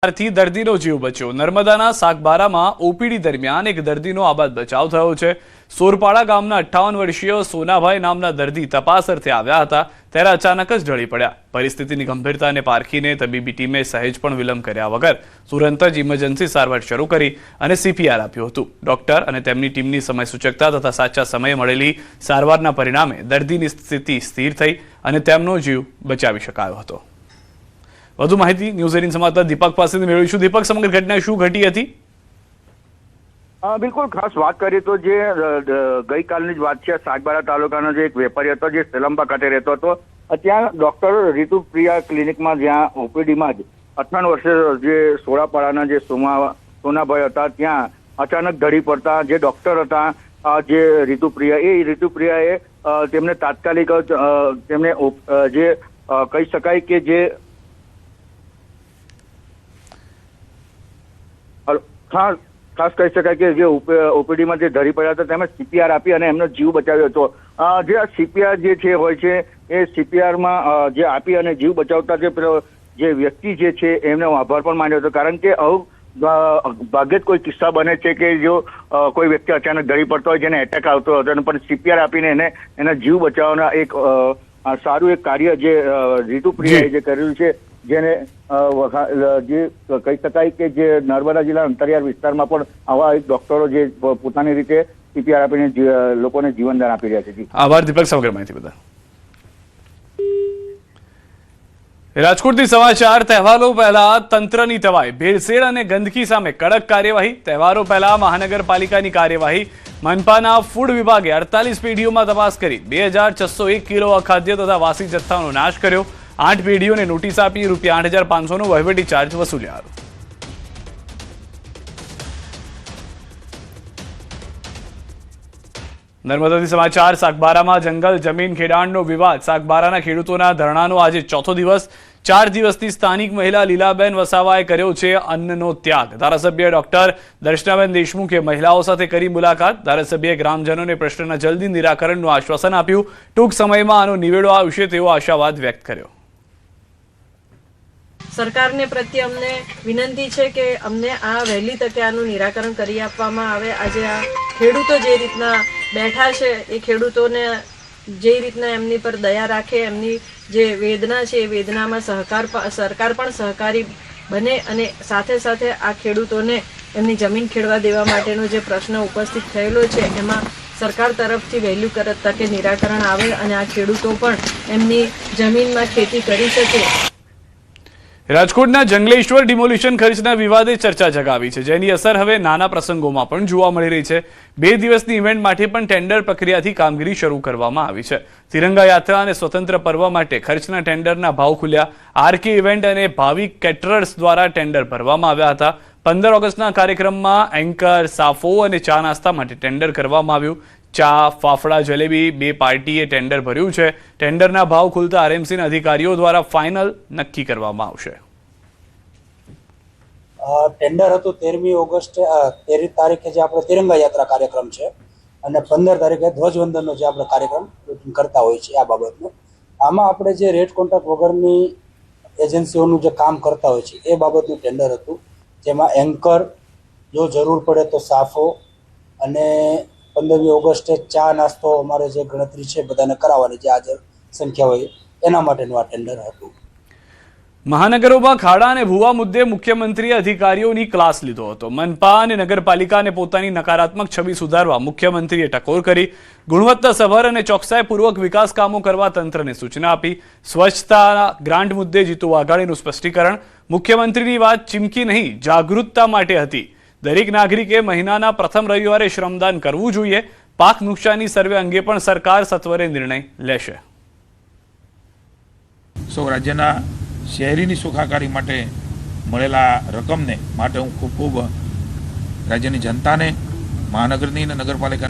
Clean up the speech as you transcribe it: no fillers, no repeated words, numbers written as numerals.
થી દર્દીનો જીવ બચ્યો। નર્મદાના સાગબારામાં ઓપીડી દરમિયાન એક દર્દીનો આબાદ બચાવ થયો છે। સોરપાડા ગામના 58 વર્ષીય સોનાભાઈ નામના દર્દી તપાસ અર્થે આવ્યા હતા ત્યારે અચાનક જ ઢળી પડ્યા। પરિસ્થિતિની ગંભીરતાને પારખીને તબીબી ટીમે સહેજ પણ વિલંબ કર્યા વગર તુરંત જ ઇમરજન્સી સારવાર શરૂ કરી અને સીપીઆર આપ્યું હતું। ડોક્ટર અને તેમની ટીમની સમય સૂચકતા તથા સાચા સમયે મળેલી સારવારના પરિણામે દર્દીની સ્થિતિ સ્થિર થઈ અને તેમનો જીવ બચાવી શકાયો હતો। વધુ માહિતી ન્યૂઝ 18 સમાચાર દીપક પાસેથી મેળવીશું। દીપક, સમગ્ર ઘટના શું ઘટી હતી? બિલકુલ, ખાસ વાત કરીએ તો જે ગઈકાલની જ વાત છે। સાગબારા તાલુકાનો જે એક વેપારી હતો જે સેલંબા ખાતે રહેતો હતો, ત્યાં ડોક્ટર ઋતુપ્રિયા ક્લિનિકમાં જ્યાં ઓપીડીમાં જ 58 વર્ષે જે સોળાપાડાના જે સોનાભાઈ હતા ત્યાં અચાનક ઢળી પડતા જે ડોક્ટર હતા જે ઋતુપ્રિયાએ તેમને તાત્કાલિક તેમને જે કહી શકાય કે જે ખાસ કહી શકાય કે જે ઓપીડીમાં જે ઢળી પડ્યા હતા તેમાં સીપીઆર આપી અને એમનો જીવ બચાવ્યો હતો। જે આ સીપીઆર જે છે હોય છે એ સીપીઆરમાં જે આપી અને જીવ બચાવતા જે વ્યક્તિ જે છે એમને આભાર પણ માન્યો હતો, કારણ કે ભાગ્યે જ કોઈ કિસ્સા બને છે કે જો કોઈ વ્યક્તિ અચાનક ઢળી પડતો હોય જેને એટેક આવતો હતો અને પણ સીપીઆર આપીને એના જીવ બચાવવાના એક સારું એક કાર્ય જે ઋતુપ્રિયાએ જે કર્યું છે, જેને જે કહી શકાય કે જે નર્મદા જિલ્લા અંતરિયાળ વિસ્તારમાં પણ આવા ડોક્ટરો જે પોતાની રીતે સીપીઆર આપીને લોકોને જીવનદાન આપી રહ્યા છે। આભાર દીપક, સમગ્ર માહિતી બદલ। રાજકોટથી સમાચાર। તહેવારો પહેલા તંત્રની તવાઈ, ભેળસેળ અને ગંદકી સામે કડક કાર્યવાહી। તહેવારો પહેલા મહાનગરપાલિકાની કાર્યવાહી। મનપાના ફૂડ વિભાગે 48 પેઢીઓમાં તપાસ કરી 2601 કિલો અખાદ્ય તથા વાસી જથ્થાનો નાશ કર્યો। 8 પેઢીઓને નોટિસ આપી ₹8500નો વહીવટી ચાર્જ વસૂલ્યા। નર્મદાથી સમાચાર। સાગબારામાં જંગલ જમીન ખેડાણનો વિવાદ। સાગબારાના ખેડૂતોના ધરણાનો આજે ચોથો દિવસ। 4 દિવસથી સ્થાનિક મહિલા લીલાબેન વસાવાએ કર્યો છે અન્નનો ત્યાગ। ધારાસભ્ય ડોક્ટર દર્શનાબેન દેશમુખે મહિલાઓ સાથે કરી મુલાકાત। ધારાસભ્યએ ગ્રામજનોને પ્રશ્નના જલ્દી નિરાકરણનું આશ્વાસન આપ્યું। ટૂંક સમયમાં આનો નિવેડો આવશે તેવો આશાવાદ વ્યક્ત કર્યો। સરકારને પ્રત્યે અમને વિનંતી છે કે અમને આ વહેલી તકે આનું નિરાકરણ કરી આપવામાં આવે। આજે આ ખેડૂતો જે રીતના બેઠા છે એ ખેડૂતોને જે રીતના એમની પર દયા રાખે, એમની જે વેદના છે એ વેદનામાં સરકાર પણ સહકારી બને અને સાથે સાથે આ ખેડૂતોને એમની જમીન ખેડવા દેવા માટેનો જે પ્રશ્ન ઉપસ્થિત થયેલો છે એમાં સરકાર તરફથી વહેલું તકે નિરાકરણ આવે અને આ ખેડૂતો પણ એમની જમીનમાં ખેતી કરી શકે। રાજકોટના જંગલેશ્વર ડિમોલિશન ખર્ચના વિવાદે ચર્ચા જગાવી છે, જેની અસર હવે નાના પ્રસંગોમાં પણ જોવા મળી રહી છે। 2 દિવસની ઇવેન્ટ માટે પણ ટેન્ડર પ્રક્રિયાથી કામગીરી શરૂ કરવામાં આવી છે। તિરંગા યાત્રા અને સ્વતંત્ર પર્વ માટે ખર્ચના ટેન્ડરના ભાવ ખુલ્યા। આરકે ઇવેન્ટ અને ભાવિક કેટરર્સ દ્વારા ટેન્ડર ભરવામાં આવ્યા હતા। 15 ઓગસ્ટના કાર્યક્રમમાં એન્કર, સાફો અને ચા નાસ્તા માટે ટેન્ડર કરવામાં આવ્યું। ચા, ફાફડા, જલેબી 2 પાર્ટીએ ટેન્ડર ભર્યું છે। ટેન્ડરના ભાવ ખુલતા આરએમસીના અધિકારીઓ દ્વારા ફાઇનલ નક્કી કરવામાં આવશે। ટેન્ડર હતું 13મી ઓગસ્ટે 13 તારીખે જે આપણે તિરંગા યાત્રા કાર્યક્રમ છે અને 15 તારીખે ધ્વજવંદનનો જે આપણે કાર્યક્રમ કરતા હોય છે આ બાબતનો આમાં આપણે જે રેટ કોન્ટ્રાક્ટ વગરની એજન્સીઓનું જે કામ કરતા હોય છે એ બાબતનું ટેન્ડર હતું, જેમાં એન્કર, જો જરૂર પડે તો સાફો અને 15મી ઓગસ્ટે ચા નાસ્તો અમારે જે ગણતરી છે બધાને કરાવવાની જે હાજર સંખ્યા હોય એના માટેનું આ ટેન્ડર હતું। મહાનગરોમાં ખાડા અને ભૂવા મુદ્દે મુખ્યમંત્રીએ અધિકારીઓની ક્લાસ લીધો હતો। મનપા અને નગરપાલિકાને પોતાની નકારાત્મક છબી સુધારવા મુખ્યમંત્રીએ ટકોર કરી। ગુણવત્તાસભર અને ચોકસાઈપૂર્વક વિકાસ કામો કરવા તંત્રને સૂચના આપી। સ્વચ્છતા ગ્રાન્ટ મુદ્દે જીતુ વાઘાણીનું સ્પષ્ટીકરણ। મુખ્યમંત્રીની વાત ચીમકી નહીં, જાગૃતતા માટે હતી। દરેક નાગરિકે મહિનાના પ્રથમ રવિવારે શ્રમદાન કરવું જોઈએ। પાક નુકસાની સર્વે અંગે પણ સરકાર સત્વરે નિર્ણય લેશે। રાજ્યના શહેરીની સુખાકારી માટે મળેલા રકમને માટે હું ખૂબ રાજ્યની જનતાને, મહાનગરની અને નગરપાલિકા